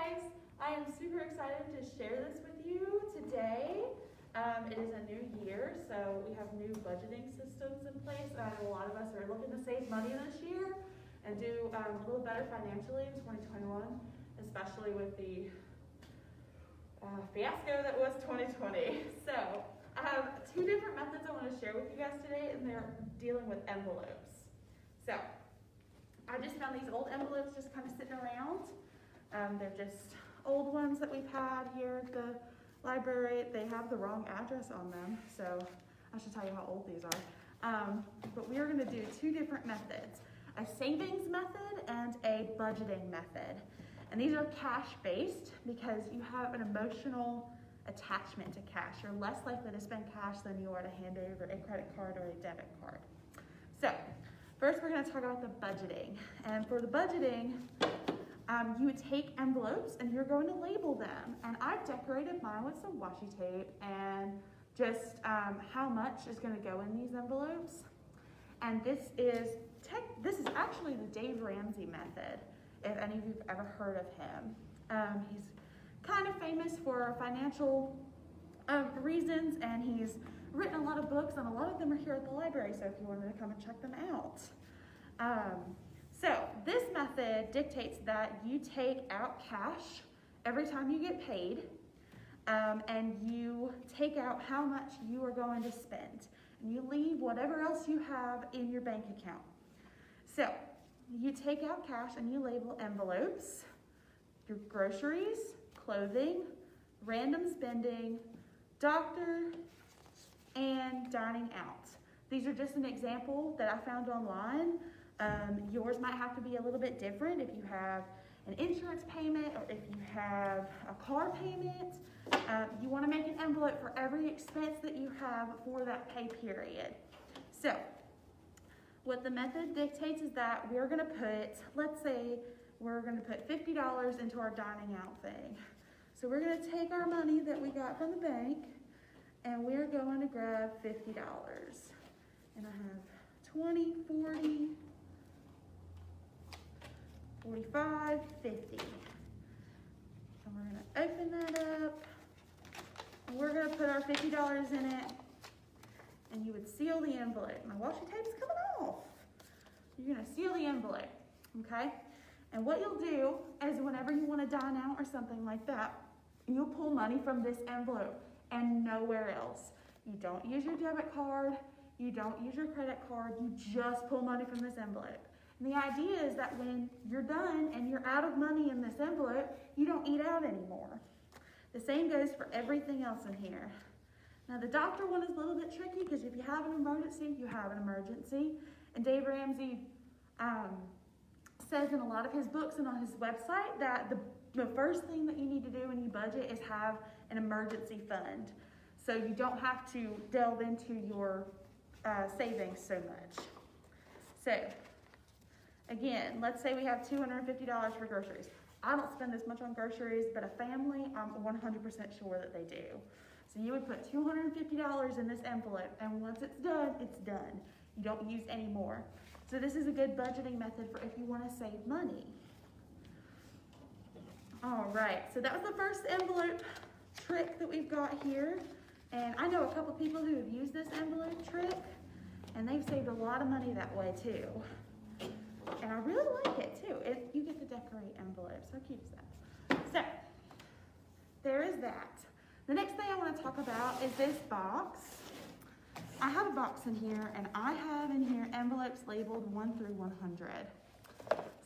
guys, I am super excited to share this with you today. It is a new year, so we have new budgeting systems in place. A lot of us are looking to save money this year and do a little better financially in 2021, especially with the fiasco that was 2020. So I have two different methods I want to share with you guys today, and they're dealing with envelopes. So I just found these old envelopes just kind of sitting around. They're just old ones that we've had here at the library. They have the wrong address on them, so I should tell you how old these are. But we are going to do two different methods, a savings method and a budgeting method. And these are cash-based because you have an emotional attachment to cash. You're less likely to spend cash than you are to hand over a credit card or a debit card. So first we're going to talk about the budgeting. And for the budgeting, you would take envelopes and you're going to label them. And I've decorated mine with some washi tape and just how much is going to go in these envelopes. And this is actually the Dave Ramsey method, if any of you have ever heard of him. He's kind of famous for financial reasons, and he's written a lot of books, and a lot of them are here at the library, so if you wanted to come and check them out. So this method dictates that you take out cash every time you get paid, and you take out how much you are going to spend, and you leave whatever else you have in your bank account. So you take out cash and you label envelopes, your groceries, clothing, random spending, doctor, and dining out. These are just an example that I found online. Yours might have to be a little bit different if you have an insurance payment or if you have a car payment. You want to make an envelope for every expense that you have for that pay period. So what the method dictates is that we're going to put, let's say we're going to put $50 into our dining out thing. So we're going to take our money that we got from the bank and we're going to grab $50. And I have 20, 40, 45, 50. And we're going to open that up. And we're going to put our $50 in it. And you would seal the envelope. My washi tape's coming off. You're going to seal the envelope, okay? And what you'll do is whenever you want to dine out or something like that, you'll pull money from this envelope and nowhere else. You don't use your debit card. You don't use your credit card. You just pull money from this envelope. And the idea is that when you're done and you're out of money in this envelope, you don't eat out anymore. The same goes for everything else in here. Now the doctor one is a little bit tricky because if you have an emergency, you have an emergency. And Dave Ramsey says in a lot of his books and on his website that the first thing that you need to do when you budget is have an emergency fund. So you don't have to delve into your savings so much. So again, let's say we have $250 for groceries. I don't spend this much on groceries, but a family, I'm 100% sure that they do. So you would put $250 in this envelope, and once it's done, it's done. You don't use any more. So this is a good budgeting method for if you want to save money. All right, so that was the first envelope trick that we've got here. And I know a couple people who have used this envelope trick, and they've saved a lot of money that way too. And I really like it too. You get to decorate envelopes. How cute is that? So there is that. The next thing I want to talk about is this box. I have a box in here, and I have in here envelopes labeled 1 through 100.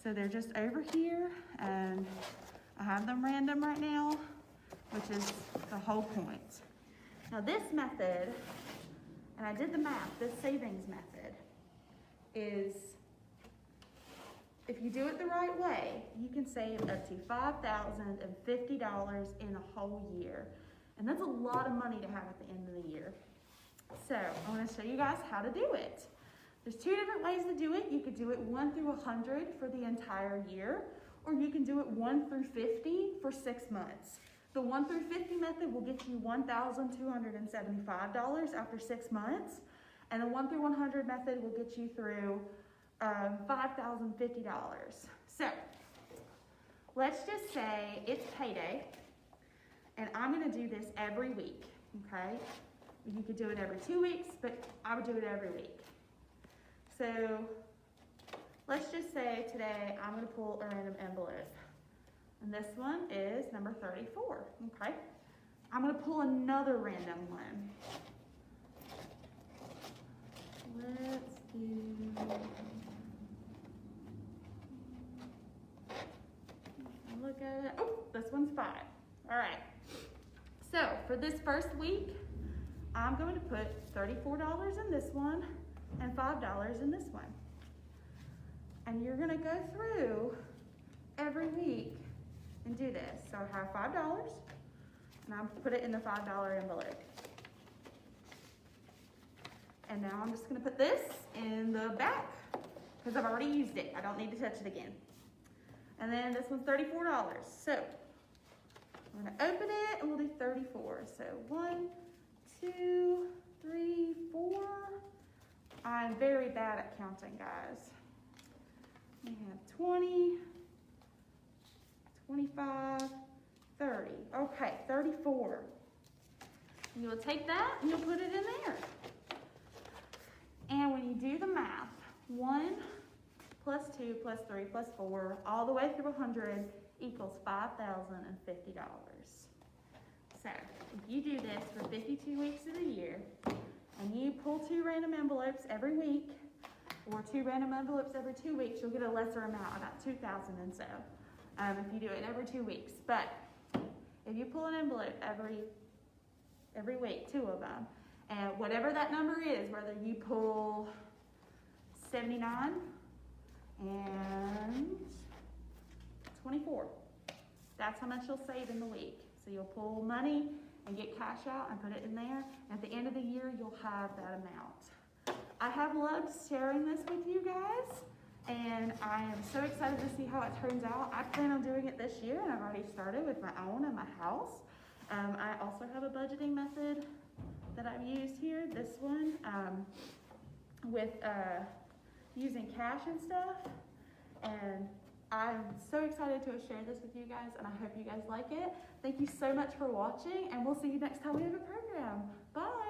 So they're just over here, and I have them random right now, which is the whole point. Now this method, and I did the math, this savings method is, if you do it the right way, you can save up to $5,050 in a whole year. And that's a lot of money to have at the end of the year. So I want to show you guys how to do it. There's two different ways to do it. You could do it 1 through 100 for the entire year, or you can do it 1 through 50 for 6 months. The 1 through 50 method will get you $1,275 after 6 months, and the 1 through 100 method will get you through $5,050. So let's just say it's payday, and I'm gonna do this every week, okay? You could do it every 2 weeks, but I would do it every week. So let's just say today I'm gonna pull a random envelope. And this one is number 34, okay? I'm gonna pull another random one. Let's do, look at it. Oh, this one's 5. All right. So for this first week, I'm going to put $34 in this one and $5 in this one. And you're gonna go through every week and do this. So I have $5, and I'm put it in the $5 envelope. And now I'm just gonna put this in the back because I've already used it. I don't need to touch it again. And then this one's $34. So I'm gonna open it and we'll do 34. So 1, 2, 3, 4. I'm very bad at counting, guys. We have 20, 25, 30. Okay, 34. And you'll take that and you'll put it in there. And when you do the math, 1 plus 2 plus 3 plus 4, all the way through 100 equals $5,050. So if you do this for 52 weeks of the year, and you pull 2 random envelopes every week, or 2 random envelopes every 2 weeks, you'll get a lesser amount, about 2,000 and so, if you do it every 2 weeks. But if you pull an envelope every week, 2 of them, and whatever that number is, whether you pull 79 and 24, that's how much you'll save in the week. So you'll pull money and get cash out and put it in there. And at the end of the year, you'll have that amount. I have loved sharing this with you guys, and I am so excited to see how it turns out. I plan on doing it this year, and I've already started with my own and my house. I also have a budgeting method that I've used here, this one, with using cash and stuff. And I'm so excited to share this with you guys, and I hope you guys like it. Thank you so much for watching, and we'll see you next time we have a program. Bye.